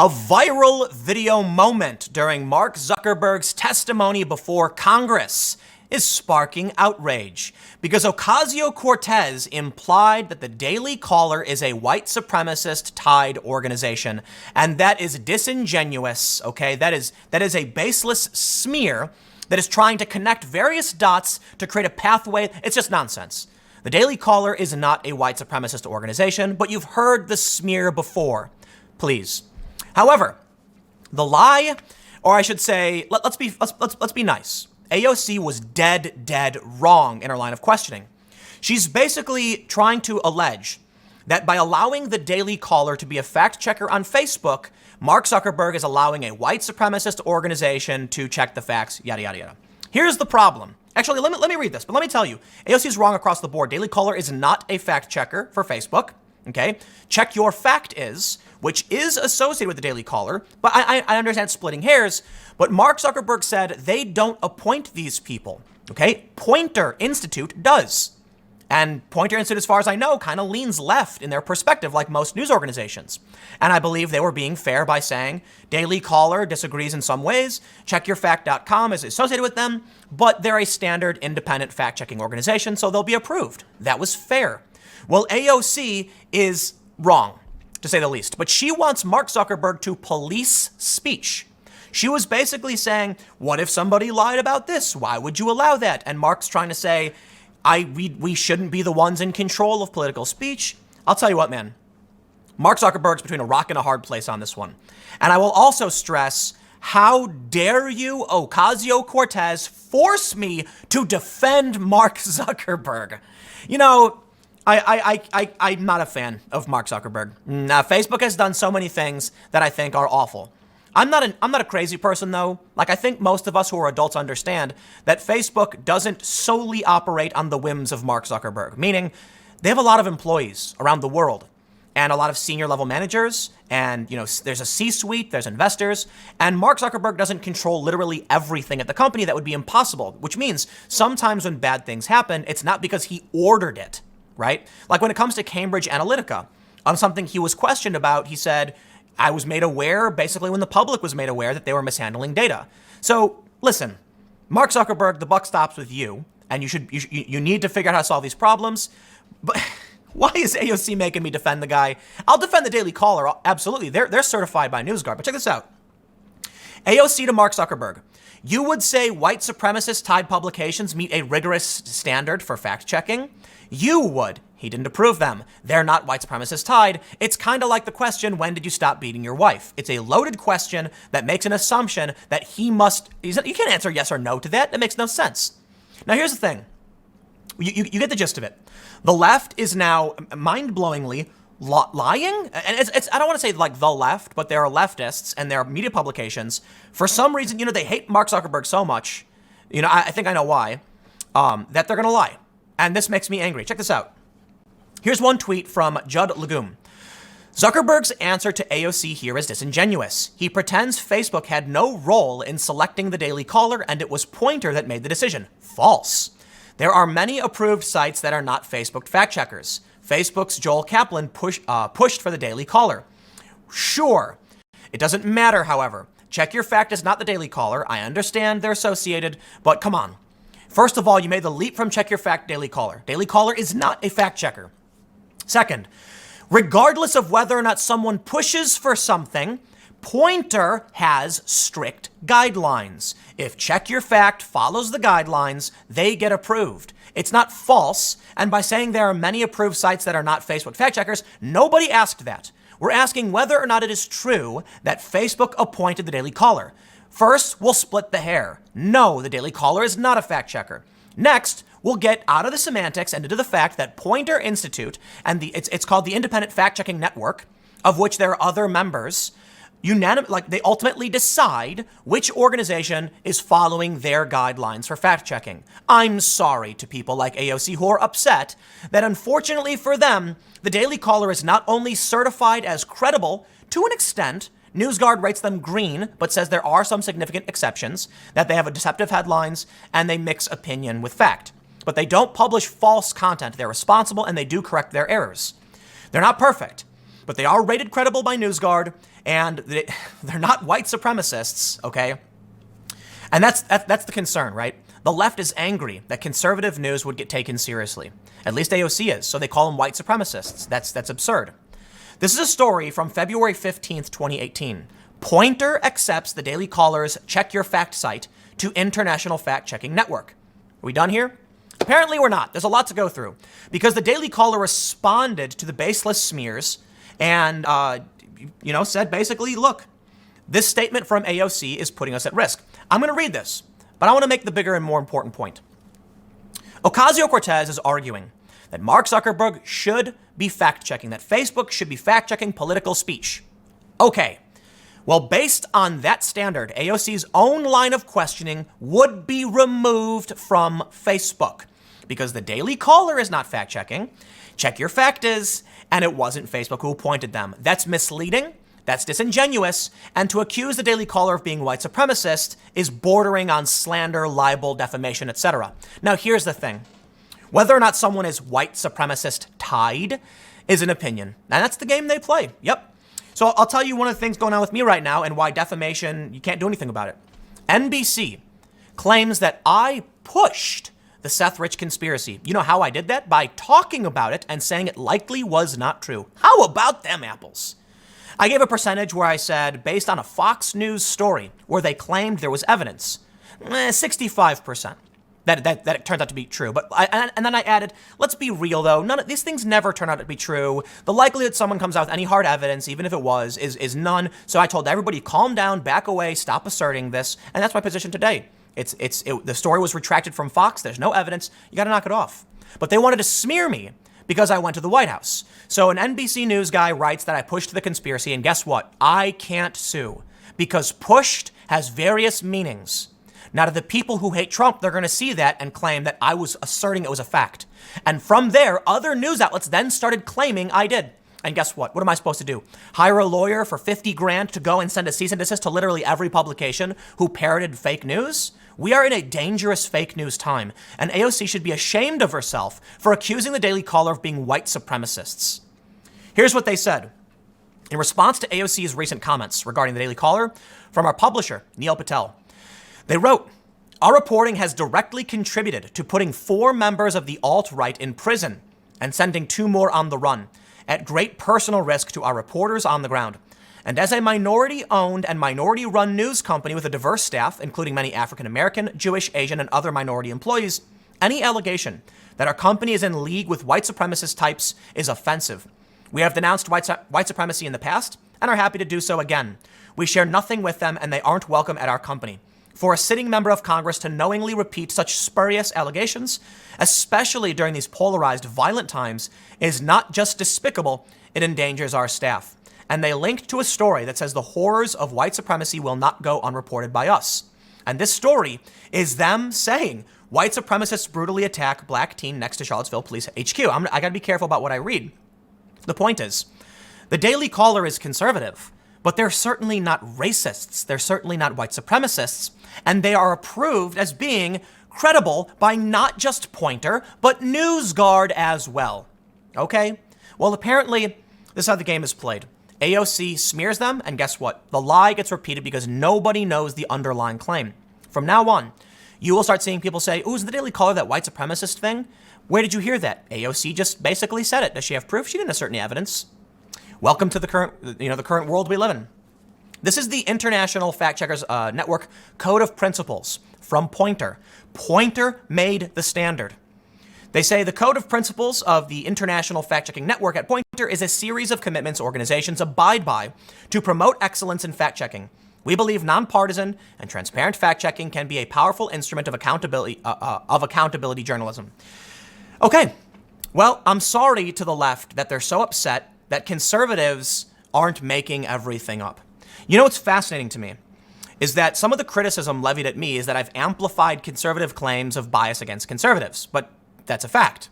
A viral video moment during Mark Zuckerberg's testimony before Congress is sparking outrage because Ocasio-Cortez implied that the Daily Caller is a white supremacist-tied organization, and that is disingenuous, okay? That is a baseless smear that is trying to connect various dots to create a pathway. It's just nonsense. The Daily Caller is not a white supremacist organization, but you've heard the smear before. Please. However, the lie, or I should say, let's be nice. AOC was dead wrong in her line of questioning. She's basically trying to allege that by allowing the Daily Caller to be a fact checker on Facebook, Mark Zuckerberg is allowing a white supremacist organization to check the facts, yada, yada, yada. Here's the problem. Actually, let me read this, but let me tell you, AOC is wrong across the board. Daily Caller is not a fact checker for Facebook. Okay, Check Your Fact is, which is associated with the Daily Caller, but I understand splitting hairs, but Mark Zuckerberg said they don't appoint these people, okay? Poynter Institute does. And Poynter Institute, as far as I know, kind of leans left in their perspective, like most news organizations. And I believe they were being fair by saying Daily Caller disagrees in some ways, checkyourfact.com is associated with them, but they're a standard independent fact-checking organization, so they'll be approved. That was fair. Well, AOC is wrong, to say the least, but she wants Mark Zuckerberg to police speech. She was basically saying, what if somebody lied about this? Why would you allow that? And Mark's trying to say, we shouldn't be the ones in control of political speech. I'll tell you what, man. Mark Zuckerberg's between a rock and a hard place on this one. And I will also stress, how dare you, Ocasio-Cortez, force me to defend Mark Zuckerberg? You know, I'm not a fan of Mark Zuckerberg. Facebook has done so many things that I think are awful. I'm not a crazy person, though. Like, I think most of us who are adults understand that Facebook doesn't solely operate on the whims of Mark Zuckerberg, meaning they have a lot of employees around the world and a lot of senior level managers. And, you know, there's a C-suite, there's investors, and Mark Zuckerberg doesn't control literally everything at the company. That would be impossible, which means sometimes when bad things happen, it's not because he ordered it. Right? Like when it comes to Cambridge Analytica, on something he was questioned about, he said, I was made aware, basically when the public was made aware that they were mishandling data. So listen, Mark Zuckerberg, the buck stops with you, and you need to figure out how to solve these problems. But why is AOC making me defend the guy? I'll defend the Daily Caller, absolutely. They're certified by NewsGuard, but check this out. AOC to Mark Zuckerberg. You would say white supremacist-tied publications meet a rigorous standard for fact-checking? You would. He didn't approve them. They're not white supremacist-tied. It's kind of like the question, when did you stop beating your wife? It's a loaded question that makes an assumption that he must... You can't answer yes or no to that. That makes no sense. Now, here's the thing. You get the gist of it. The left is now mind-blowingly lying, and it's I don't want to say like the left, but there are leftists and there are media publications. For some reason, you know, they hate Mark Zuckerberg so much, you know, I think I know why, that they're going to lie. And this makes me angry. Check this out. Here's one tweet from Judd Legume. Zuckerberg's answer to AOC here is disingenuous. He pretends Facebook had no role in selecting the Daily Caller and it was Poynter that made the decision. False. There are many approved sites that are not Facebook fact checkers. Facebook's Joel Kaplan pushed for the Daily Caller. Sure. It doesn't matter, however. Check Your Fact is not the Daily Caller. I understand they're associated, but come on. First of all, you made the leap from Check Your Fact, Daily Caller. Daily Caller is not a fact checker. Second, regardless of whether or not someone pushes for something, Poynter has strict guidelines. If Check Your Fact follows the guidelines, they get approved. It's not false, and by saying there are many approved sites that are not Facebook fact checkers, nobody asked that. We're asking whether or not it is true that Facebook appointed the Daily Caller. First, we'll split the hair. No, the Daily Caller is not a fact checker. Next, we'll get out of the semantics and into the fact that Poynter Institute and it's called the Independent Fact Checking Network, of which there are other members, they ultimately decide which organization is following their guidelines for fact checking. I'm sorry to people like AOC who are upset that unfortunately for them, the Daily Caller is not only certified as credible to an extent, NewsGuard rates them green, but says there are some significant exceptions, that they have deceptive headlines and they mix opinion with fact. But they don't publish false content. They're responsible and they do correct their errors. They're not perfect, but they are rated credible by NewsGuard, and they're not white supremacists, okay? And that's the concern, right? The left is angry that conservative news would get taken seriously. At least AOC is, so they call them white supremacists. That's absurd. This is a story from February 15th, 2018. Pointer accepts the Daily Caller's Check Your Fact site to International Fact-Checking Network. Are we done here? Apparently we're not. There's a lot to go through. Because the Daily Caller responded to the baseless smears and, said basically, look, this statement from AOC is putting us at risk. I'm going to read this, but I want to make the bigger and more important point. Ocasio-Cortez is arguing that Mark Zuckerberg should be fact-checking, that Facebook should be fact-checking political speech. Okay. Well, based on that standard, AOC's own line of questioning would be removed from Facebook because the Daily Caller is not fact-checking. Check Your Fact is, and it wasn't Facebook who appointed them. That's misleading. That's disingenuous. And to accuse the Daily Caller of being white supremacist is bordering on slander, libel, defamation, etc. Now, here's the thing. Whether or not someone is white supremacist tied is an opinion. And that's the game they play. Yep. So I'll tell you one of the things going on with me right now and why defamation, you can't do anything about it. NBC claims that I pushed the Seth Rich conspiracy. You know how I did that? By talking about it and saying it likely was not true. How about them apples? I gave a percentage where I said, based on a Fox News story where they claimed there was evidence, 65%. That it turns out to be true. And then I added, let's be real though, none of these things never turn out to be true. The likelihood someone comes out with any hard evidence, even if it was, is none. So I told everybody, calm down, back away, stop asserting this. And that's my position today. The story was retracted from Fox. There's no evidence. You got to knock it off. But they wanted to smear me because I went to the White House. So an NBC News guy writes that I pushed the conspiracy, and guess what? I can't sue because pushed has various meanings. Now, to the people who hate Trump, they're going to see that and claim that I was asserting it was a fact. And from there, other news outlets then started claiming I did. And guess what? What am I supposed to do? Hire a lawyer for $50,000 to go and send a cease and desist to literally every publication who parroted fake news? We are in a dangerous fake news time, and AOC should be ashamed of herself for accusing the Daily Caller of being white supremacists. Here's what they said. In response to AOC's recent comments regarding the Daily Caller from our publisher, Neil Patel, they wrote, our reporting has directly contributed to putting 4 members of the alt-right in prison and sending 2 more on the run at great personal risk to our reporters on the ground. And as a minority-owned and minority-run news company with a diverse staff, including many African-American, Jewish, Asian, and other minority employees, any allegation that our company is in league with white supremacist types is offensive. We have denounced white supremacy in the past and are happy to do so again. We share nothing with them and they aren't welcome at our company. For a sitting member of Congress to knowingly repeat such spurious allegations, especially during these polarized, violent times, is not just despicable, it endangers our staff. And they linked to a story that says the horrors of white supremacy will not go unreported by us. And this story is them saying white supremacists brutally attack black teen next to Charlottesville Police HQ. I gotta be careful about what I read. The point is, the Daily Caller is conservative, but they're certainly not racists. They're certainly not white supremacists. And they are approved as being credible by not just Pointer, but NewsGuard as well. Okay? Well, apparently, this is how the game is played. AOC smears them, and guess what? The lie gets repeated because nobody knows the underlying claim. From now on, you will start seeing people say, ooh, is the Daily Caller that white supremacist thing? Where did you hear that? AOC just basically said it. Does she have proof? She didn't assert any evidence. Welcome to the current world we live in. This is the International Fact Checkers Network Code of Principles from Pointer. Pointer made the standard. They say the Code of Principles of the International Fact-Checking Network at Pointer is a series of commitments organizations abide by to promote excellence in fact-checking. We believe nonpartisan and transparent fact-checking can be a powerful instrument of accountability journalism. Okay, well, I'm sorry to the left that they're so upset that conservatives aren't making everything up. You know what's fascinating to me is that some of the criticism levied at me is that I've amplified conservative claims of bias against conservatives, but that's a fact.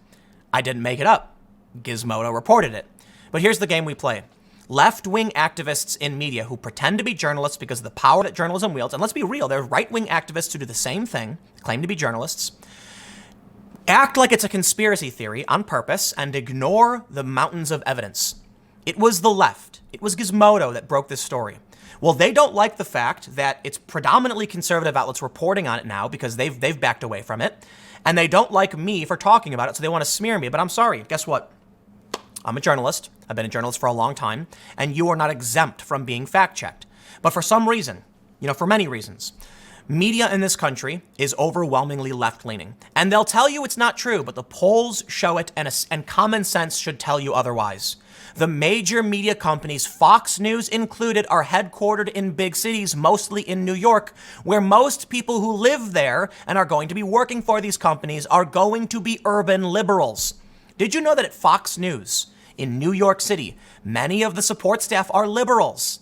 I didn't make it up. Gizmodo reported it. But here's the game we play. Left-wing activists in media who pretend to be journalists because of the power that journalism wields, and let's be real, there are right-wing activists who do the same thing, claim to be journalists, act like it's a conspiracy theory on purpose and ignore the mountains of evidence. It was the left It was Gizmodo that broke this story. Well, they don't like the fact that it's predominantly conservative outlets reporting on it now because they've backed away from it. And they don't like me for talking about it, so they want to smear me. But I'm sorry, guess what? I'm a journalist. I've been a journalist for a long time, and you are not exempt from being fact-checked. But for some reason, for many reasons, media in this country is overwhelmingly left-leaning. And they'll tell you it's not true, but the polls show it, and common sense should tell you otherwise. The major media companies, Fox News included, are headquartered in big cities, mostly in New York, where most people who live there and are going to be working for these companies are going to be urban liberals. Did you know that at Fox News in New York City, many of the support staff are liberals?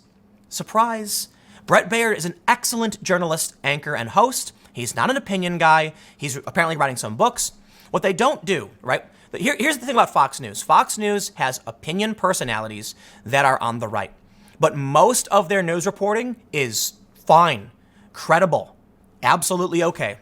Surprise. Bret Baier is an excellent journalist, anchor, and host. He's not an opinion guy. He's apparently writing some books. What they don't do, right? Here's the thing about Fox News. Fox News has opinion personalities that are on the right. But most of their news reporting is fine, credible, absolutely okay.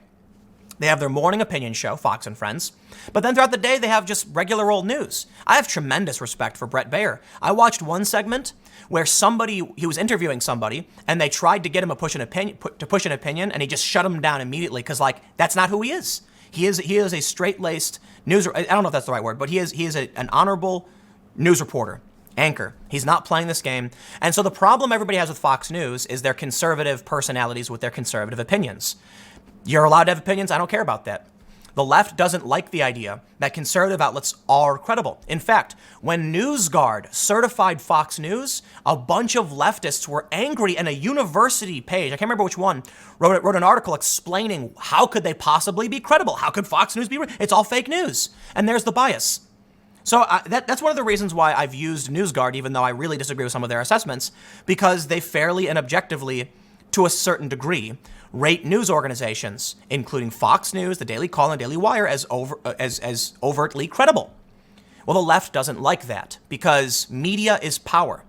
They have their morning opinion show, Fox and Friends. But then throughout the day, they have just regular old news. I have tremendous respect for Bret Baier. I watched one segment where he was interviewing somebody, and they tried to get him to push an opinion, and he just shut him down immediately because, that's not who he is. He is a straight-laced news. I don't know if that's the right word, but he is an honorable news reporter, anchor. He's not playing this game. And so the problem everybody has with Fox News is their conservative personalities with their conservative opinions. You're allowed to have opinions. I don't care about that. The left doesn't like the idea that conservative outlets are credible. In fact, when NewsGuard certified Fox News, a bunch of leftists were angry, and a university page, I can't remember which one, wrote an article explaining how could they possibly be credible? How could Fox News be? It's all fake news. And there's the bias. So that's one of the reasons why I've used NewsGuard, even though I really disagree with some of their assessments, because they fairly and objectively, to a certain degree, rate news organizations, including Fox News, the Daily Call, and Daily Wire, as overtly credible. Well, the left doesn't like that because media is power.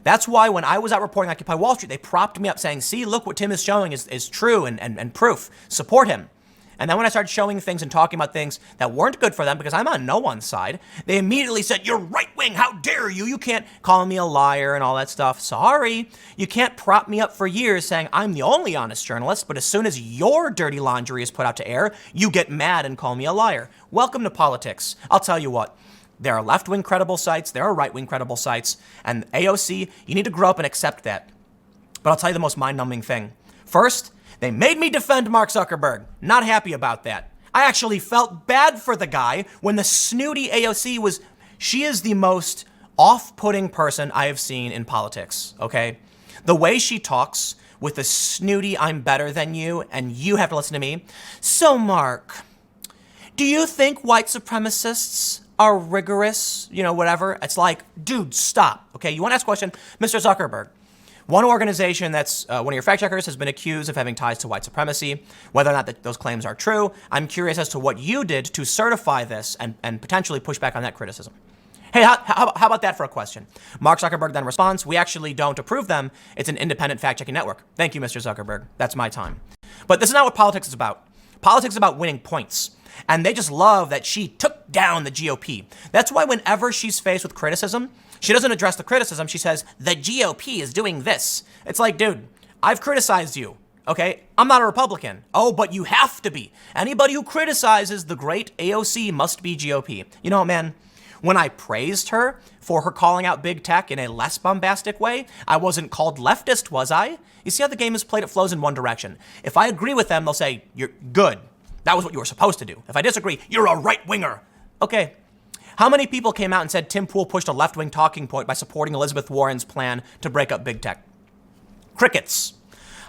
That's why when I was out reporting Occupy Wall Street, they propped me up saying, see, look what Tim is showing is true and proof. Support him. And then when I started showing things and talking about things that weren't good for them, because I'm on no one's side, they immediately said, you're right-wing, how dare you? You can't call me a liar and all that stuff. Sorry, you can't prop me up for years saying I'm the only honest journalist, but as soon as your dirty laundry is put out to air, you get mad and call me a liar. Welcome to politics. I'll tell you what, there are left-wing credible sites, there are right-wing credible sites, and AOC, you need to grow up and accept that. But I'll tell you the most mind-numbing thing. First, they made me defend Mark Zuckerberg. Not happy about that. I actually felt bad for the guy when the snooty AOC she is the most off-putting person I have seen in politics, okay? The way she talks with the snooty, I'm better than you, and you have to listen to me. So, Mark, do you think white supremacists are rigorous? Whatever. It's like, dude, stop, okay? You want to ask a question? Mr. Zuckerberg. One organization that's one of your fact checkers has been accused of having ties to white supremacy. Whether or not those claims are true, I'm curious as to what you did to certify this and potentially push back on that criticism. Hey, how about that for a question? Mark Zuckerberg then responds, we actually don't approve them. It's an independent fact-checking network. Thank you, Mr. Zuckerberg. That's my time. But this is not what politics is about. Politics is about winning points. And they just love that she took down the GOP. That's why whenever she's faced with criticism, she doesn't address the criticism. She says, the GOP is doing this. It's like, dude, I've criticized you, okay? I'm not a Republican. Oh, but you have to be. Anybody who criticizes the great AOC must be GOP. You know what, man? When I praised her for her calling out big tech in a less bombastic way, I wasn't called leftist, was I? You see how the game is played? It flows in one direction. If I agree with them, they'll say, you're good. That was what you were supposed to do. If I disagree, you're a right-winger. Okay. How many people came out and said Tim Pool pushed a left-wing talking point by supporting Elizabeth Warren's plan to break up big tech? Crickets.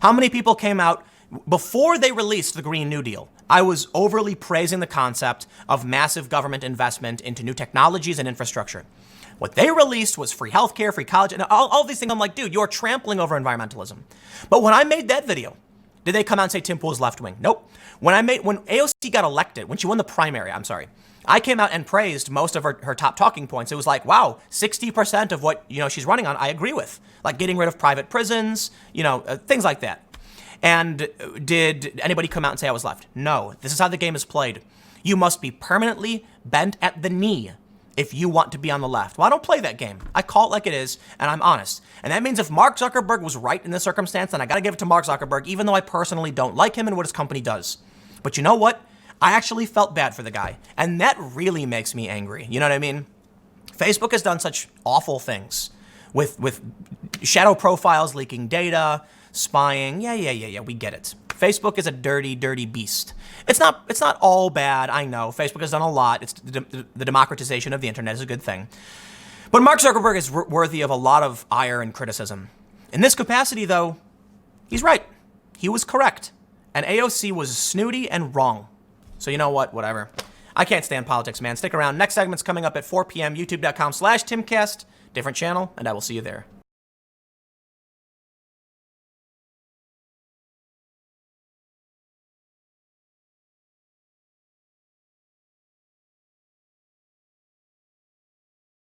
How many people came out before they released the Green New Deal? I was overly praising the concept of massive government investment into new technologies and infrastructure. What they released was free healthcare, free college, and all these things. I'm like, dude, you're trampling over environmentalism. But when I made that video, did they come out and say Tim Pool is left-wing? Nope. When AOC got elected, when she won the primary, I came out and praised most of her top talking points. It was like, wow, 60% of what she's running on, I agree with. Like getting rid of private prisons, things like that. And did anybody come out and say I was left? No. This is how the game is played. You must be permanently bent at the knee if you want to be on the left. Well, I don't play that game. I call it like it is, and I'm honest. And that means if Mark Zuckerberg was right in this circumstance, then I got to give it to Mark Zuckerberg, even though I personally don't like him and what his company does. But you know what? I actually felt bad for the guy, and that really makes me angry. You know what I mean? Facebook has done such awful things with shadow profiles, leaking data, spying. Yeah, we get it. Facebook is a dirty, dirty beast. It's not all bad, I know. Facebook has done a lot. It's the democratization of the internet is a good thing. But Mark Zuckerberg is worthy of a lot of ire and criticism. In this capacity, though, he's right. He was correct. And AOC was snooty and wrong. So you know what? Whatever. I can't stand politics, man. Stick around. Next segment's coming up at 4 p.m. YouTube.com/Timcast. Different channel, and I will see you there.